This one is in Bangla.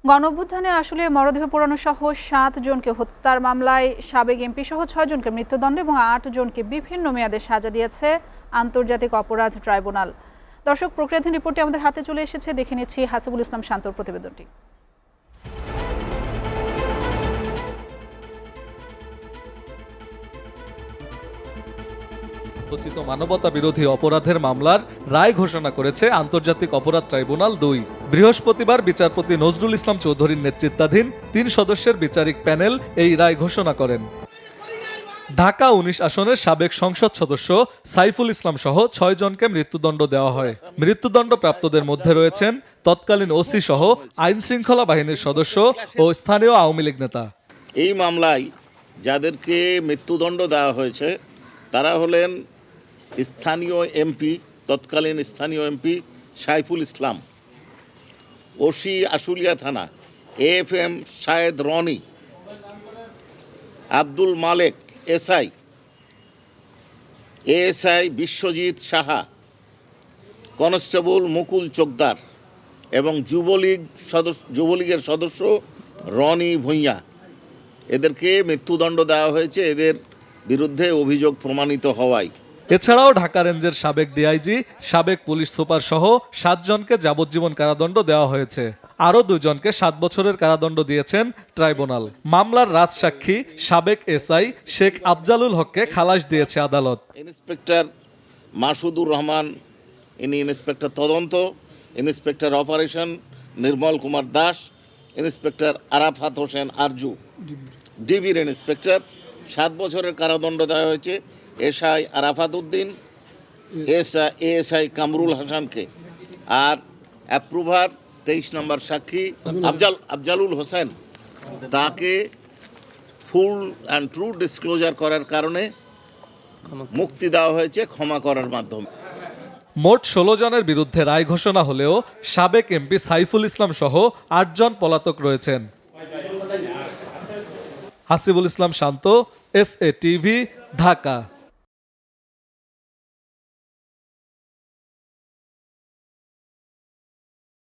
গণঅভ্যুত্থানে আসলে মরদেহ পোড়ানো সহ ৭ জনকে হত্যার মামলায় সাবেক এমপি সহ ৬ জনকে মৃত্যুদণ্ড এবং ৮ জনকে বিভিন্ন মেয়াদে সাজা দিয়েছে আন্তর্জাতিক অপরাধ ট্রাইব্যুনাল। দর্শক, প্রক্রিয়াধীন রিপোর্টটি আমাদের হাতে চলে এসেছে, দেখে নিচ্ছি হাসিবুল ইসলাম শান্তর প্রতিবেদনটি। রচিত মানবতা বিরোধী অপরাধের মামলার রায় ঘোষণা করেছে আন্তর্জাতিক অপরাধ ট্রাইব্যুনাল ২। বৃহস্পতিবার বিচারপতি নজরুল ইসলাম চৌধুরীর নেতৃত্বাধীন ৩ সদস্যের বিচারিক প্যানেল এই রায় ঘোষণা করেন। ঢাকা ১৯ আসনের সাবেক সংসদ সদস্য সাইফুল ইসলাম সহ ৬ জনকে মৃত্যুদণ্ড দেওয়া হয়। মৃত্যুদণ্ড প্রাপ্তদের মধ্যে রয়েছেন তৎকালীন ওসি সহ আইন শৃঙ্খলা বাহিনীর সদস্য ও স্থানীয় আওয়ামী লীগ নেতা। এই মামলায় যাদেরকে মৃত্যুদণ্ড দেওয়া হয়েছে তারা হলেন স্থানীয় এমপি, তৎকালীন স্থানীয় এমপি সাইফুল ইসলাম, ওসি আশুলিয়া থানা AFM শায়েদ রনি, আব্দুল মালেক ASI বিশ্বজিৎ সাহা, কনস্টেবল মুকুল চোকদার এবং যুবলীগের সদস্য রনি ভূঁইয়া। এদেরকে মৃত্যুদণ্ড দেওয়া হয়েছে এদের বিরুদ্ধে অভিযোগ প্রমাণিত হওয়ায়। এছাড়াও ঢাকা রেঞ্জের সাবেক ডিআইজি, সাবেক পুলিশ সুপার সহ ৭ জনকে যাবজ্জীবন কারাদণ্ড দেওয়া হয়েছে। আরও ২ জনকে ৭ বছরের কারাদণ্ড দিয়েছেন ট্রাইব্যুনাল। মামলার রাজসাক্ষী সাবেক SI শেখ আফজালুল হককে খালাস দিয়েছে আদালত। ইন্সপেক্টর মাসুদুর রহমান, ইনি ইন্সপেক্টর তদন্ত, ইন্সপেক্টর অপারেশন নির্মল কুমার দাস, ইন্সপেক্টর আরাফাত হোসেন আরজু, ডিবির ইন্সপেক্টর। ৭ বছরের কারাদণ্ড দেওয়া হয়েছে SI আরাফাত উদ্দিন, ASI কামরুল হাসানকে। আর অ্যাপ্রুভার 23 নম্বর সাক্ষী আফজালুল হোসেন, তাকে ফুল অ্যান্ড ট্রু ডিসক্লোজার করার কারণে মুক্তি দেওয়া হয়েছে ক্ষমা করার মাধ্যমে। মোট 16 জনের বিরুদ্ধে রায় ঘোষণা হলেও সাবেক এমপি সাইফুল ইসলাম সহ ৮ জন পলাতক রয়েছেন। হাসিবুল ইসলাম শান্ত, SA TV, ঢাকা।